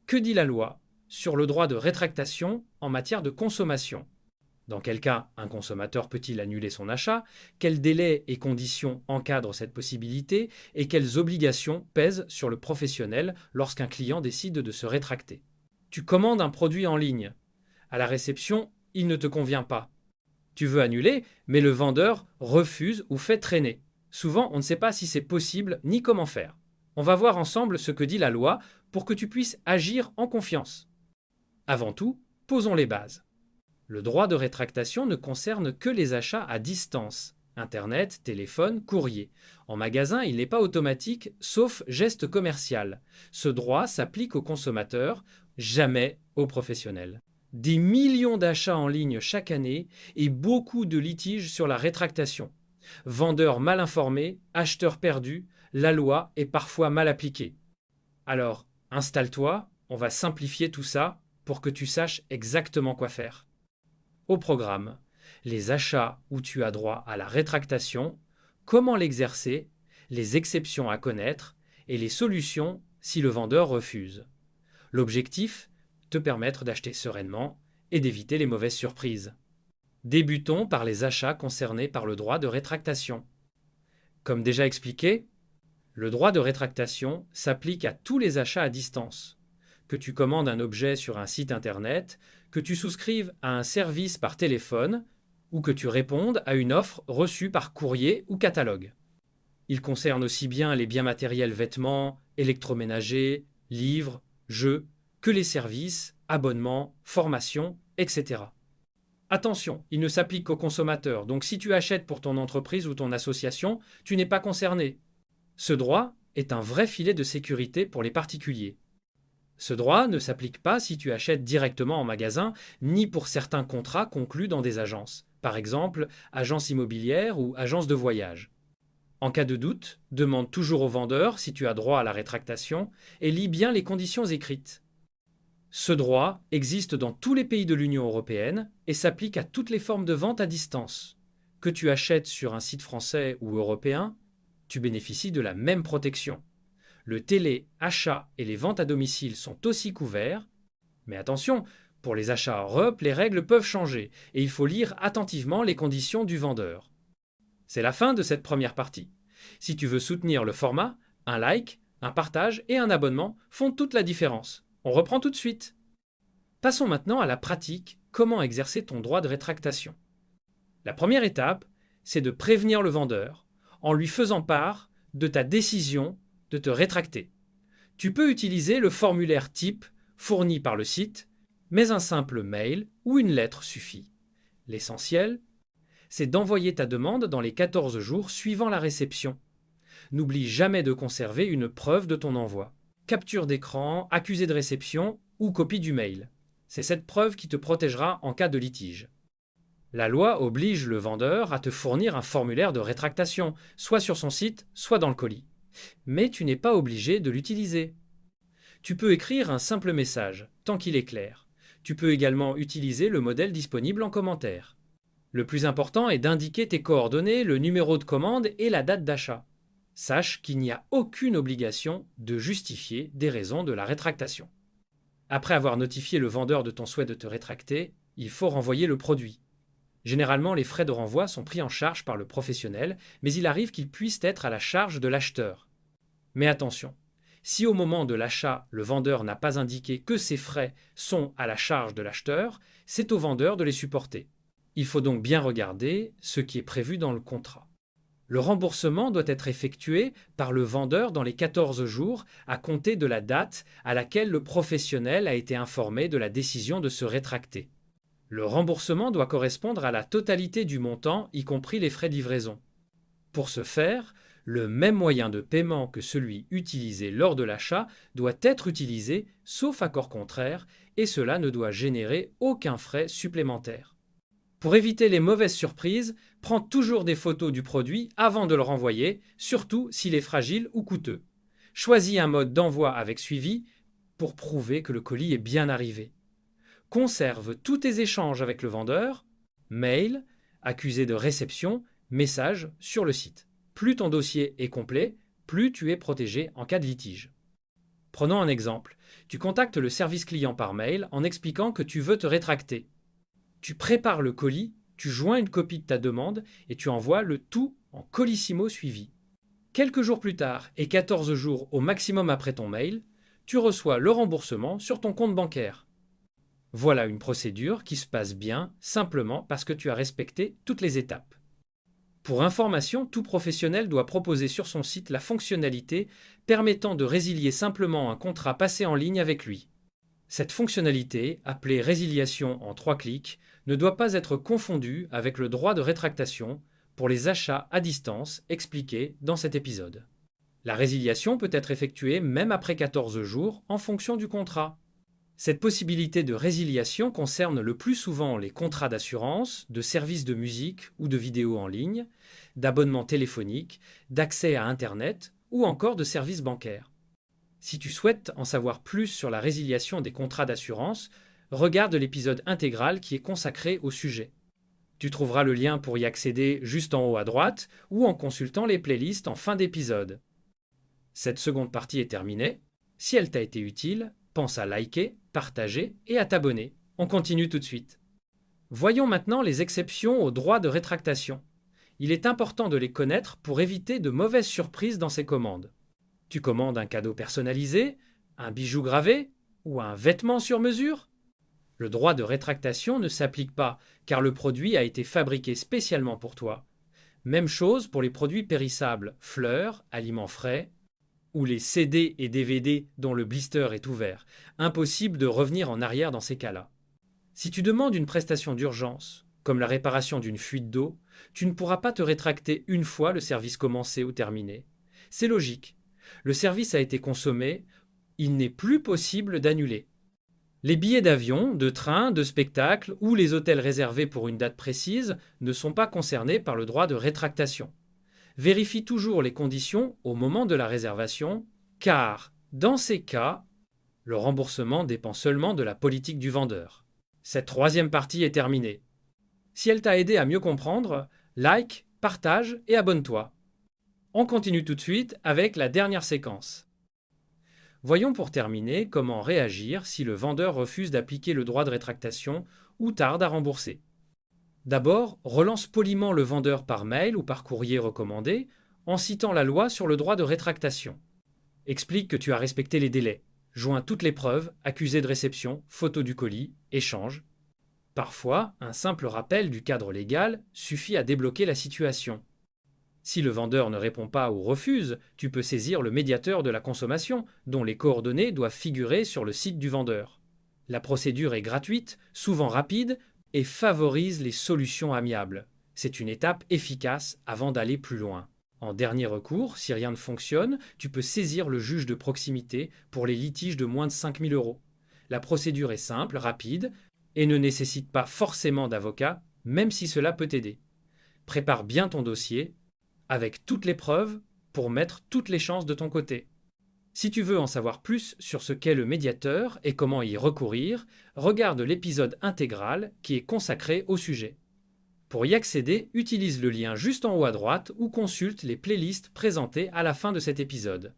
Que dit la loi sur le droit de rétractation en matière de consommation? Dans quel cas un consommateur peut-il annuler son achat? Quels délais et conditions encadrent cette possibilité? Et quelles obligations pèsent sur le professionnel lorsqu'un client décide de se rétracter? Tu commandes un produit en ligne. À la réception, il ne te convient pas. Tu veux annuler, mais le vendeur refuse ou fait traîner. Souvent, on ne sait pas si c'est possible ni comment faire. On va voir ensemble ce que dit la loi pour que tu puisses agir en confiance. Avant tout, posons les bases. Le droit de rétractation ne concerne que les achats à distance. Internet, téléphone, courrier. En magasin, il n'est pas automatique, sauf geste commercial. Ce droit s'applique aux consommateurs, jamais aux professionnels. Des millions d'achats en ligne chaque année et beaucoup de litiges sur la rétractation. Vendeurs mal informés, acheteurs perdus, la loi est parfois mal appliquée. Alors, installe-toi, on va simplifier tout ça pour que tu saches exactement quoi faire. Au programme, les achats où tu as droit à la rétractation, comment l'exercer, les exceptions à connaître et les solutions si le vendeur refuse. L'objectif, te permettre d'acheter sereinement et d'éviter les mauvaises surprises. Débutons par les achats concernés par le droit de rétractation. Comme déjà expliqué, le droit de rétractation s'applique à tous les achats à distance. Que tu commandes un objet sur un site internet, que tu souscrives à un service par téléphone ou que tu répondes à une offre reçue par courrier ou catalogue. Il concerne aussi bien les biens matériels, vêtements, électroménagers, livres, jeux, que les services, abonnements, formations, etc. Attention, il ne s'applique qu'aux consommateurs, donc si tu achètes pour ton entreprise ou ton association, tu n'es pas concerné. Ce droit est un vrai filet de sécurité pour les particuliers. Ce droit ne s'applique pas si tu achètes directement en magasin, ni pour certains contrats conclus dans des agences, par exemple agence immobilière ou agence de voyage. En cas de doute, demande toujours au vendeur si tu as droit à la rétractation et lis bien les conditions écrites. Ce droit existe dans tous les pays de l'Union européenne et s'applique à toutes les formes de vente à distance. Que tu achètes sur un site français ou européen, tu bénéficies de la même protection. Le télé, achat et les ventes à domicile sont aussi couverts. Mais attention, pour les achats en Europe, les règles peuvent changer et il faut lire attentivement les conditions du vendeur. C'est la fin de cette première partie. Si tu veux soutenir le format, un like, un partage et un abonnement font toute la différence. On reprend tout de suite. Passons maintenant à la pratique, comment exercer ton droit de rétractation. La première étape, c'est de prévenir le vendeur en lui faisant part de ta décision de te rétracter. Tu peux utiliser le formulaire type fourni par le site, mais un simple mail ou une lettre suffit. L'essentiel, c'est d'envoyer ta demande dans les 14 jours suivant la réception. N'oublie jamais de conserver une preuve de ton envoi. Capture d'écran, accusé de réception ou copie du mail. C'est cette preuve qui te protégera en cas de litige. La loi oblige le vendeur à te fournir un formulaire de rétractation, soit sur son site, soit dans le colis. Mais tu n'es pas obligé de l'utiliser. Tu peux écrire un simple message, tant qu'il est clair. Tu peux également utiliser le modèle disponible en commentaire. Le plus important est d'indiquer tes coordonnées, le numéro de commande et la date d'achat. Sache qu'il n'y a aucune obligation de justifier des raisons de la rétractation. Après avoir notifié le vendeur de ton souhait de te rétracter, il faut renvoyer le produit. Généralement, les frais de renvoi sont pris en charge par le professionnel, mais il arrive qu'ils puissent être à la charge de l'acheteur. Mais attention, si au moment de l'achat, le vendeur n'a pas indiqué que ces frais sont à la charge de l'acheteur, c'est au vendeur de les supporter. Il faut donc bien regarder ce qui est prévu dans le contrat. Le remboursement doit être effectué par le vendeur dans les 14 jours à compter de la date à laquelle le professionnel a été informé de la décision de se rétracter. Le remboursement doit correspondre à la totalité du montant, y compris les frais de livraison. Pour ce faire, le même moyen de paiement que celui utilisé lors de l'achat doit être utilisé, sauf accord contraire, et cela ne doit générer aucun frais supplémentaire. Pour éviter les mauvaises surprises, prends toujours des photos du produit avant de le renvoyer, surtout s'il est fragile ou coûteux. Choisis un mode d'envoi avec suivi pour prouver que le colis est bien arrivé. Conserve tous tes échanges avec le vendeur, mail, accusé de réception, message sur le site. Plus ton dossier est complet, plus tu es protégé en cas de litige. Prenons un exemple. Tu contactes le service client par mail en expliquant que tu veux te rétracter. Tu prépares le colis, tu joins une copie de ta demande et tu envoies le tout en colissimo suivi. Quelques jours plus tard et 14 jours au maximum après ton mail, tu reçois le remboursement sur ton compte bancaire. Voilà une procédure qui se passe bien simplement parce que tu as respecté toutes les étapes. Pour information, tout professionnel doit proposer sur son site la fonctionnalité permettant de résilier simplement un contrat passé en ligne avec lui. Cette fonctionnalité, appelée résiliation en 3 clics, ne doit pas être confondue avec le droit de rétractation pour les achats à distance expliqués dans cet épisode. La résiliation peut être effectuée même après 14 jours en fonction du contrat. Cette possibilité de résiliation concerne le plus souvent les contrats d'assurance, de services de musique ou de vidéo en ligne, d'abonnement téléphonique, d'accès à Internet ou encore de services bancaires. Si tu souhaites en savoir plus sur la résiliation des contrats d'assurance, regarde l'épisode intégral qui est consacré au sujet. Tu trouveras le lien pour y accéder juste en haut à droite ou en consultant les playlists en fin d'épisode. Cette seconde partie est terminée. Si elle t'a été utile, pense à liker, partager et à t'abonner. On continue tout de suite. Voyons maintenant les exceptions au droit de rétractation. Il est important de les connaître pour éviter de mauvaises surprises dans ces commandes. Tu commandes un cadeau personnalisé, un bijou gravé ou un vêtement sur mesure? Le droit de rétractation ne s'applique pas car le produit a été fabriqué spécialement pour toi. Même chose pour les produits périssables, fleurs, aliments frais, ou les CD et DVD dont le blister est ouvert. Impossible de revenir en arrière dans ces cas-là. Si tu demandes une prestation d'urgence, comme la réparation d'une fuite d'eau, tu ne pourras pas te rétracter une fois le service commencé ou terminé. C'est logique. Le service a été consommé, il n'est plus possible d'annuler. Les billets d'avion, de train, de spectacle ou les hôtels réservés pour une date précise ne sont pas concernés par le droit de rétractation. Vérifie toujours les conditions au moment de la réservation, car, dans ces cas, le remboursement dépend seulement de la politique du vendeur. Cette troisième partie est terminée. Si elle t'a aidé à mieux comprendre, like, partage et abonne-toi. On continue tout de suite avec la dernière séquence. Voyons pour terminer comment réagir si le vendeur refuse d'appliquer le droit de rétractation ou tarde à rembourser. D'abord, relance poliment le vendeur par mail ou par courrier recommandé en citant la loi sur le droit de rétractation. Explique que tu as respecté les délais. Joins toutes les preuves, accusé de réception, photo du colis, échange. Parfois, un simple rappel du cadre légal suffit à débloquer la situation. Si le vendeur ne répond pas ou refuse, tu peux saisir le médiateur de la consommation, dont les coordonnées doivent figurer sur le site du vendeur. La procédure est gratuite, souvent rapide, et favorise les solutions amiables. C'est une étape efficace avant d'aller plus loin. En dernier recours, si rien ne fonctionne, tu peux saisir le juge de proximité pour les litiges de moins de 5 000 €. La procédure est simple, rapide, et ne nécessite pas forcément d'avocat, même si cela peut t'aider. Prépare bien ton dossier, avec toutes les preuves, pour mettre toutes les chances de ton côté. Si tu veux en savoir plus sur ce qu'est le médiateur et comment y recourir, regarde l'épisode intégral qui est consacré au sujet. Pour y accéder, utilise le lien juste en haut à droite ou consulte les playlists présentées à la fin de cet épisode.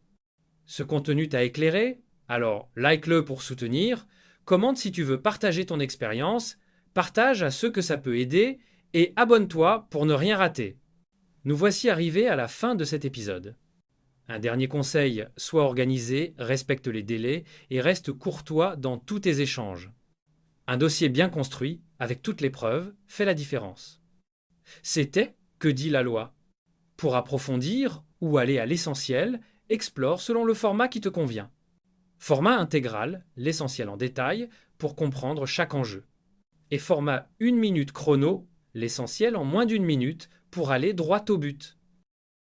Ce contenu t'a éclairé? Alors like-le pour soutenir, commente si tu veux partager ton expérience, partage à ceux que ça peut aider et abonne-toi pour ne rien rater. Nous voici arrivés à la fin de cet épisode. Un dernier conseil, sois organisé, respecte les délais et reste courtois dans tous tes échanges. Un dossier bien construit, avec toutes les preuves, fait la différence. C'était Que dit la loi? Pour approfondir ou aller à l'essentiel, explore selon le format qui te convient. Format intégral, l'essentiel en détail, pour comprendre chaque enjeu. Et format 1 minute chrono, l'essentiel en moins d'1 minute, pour aller droit au but.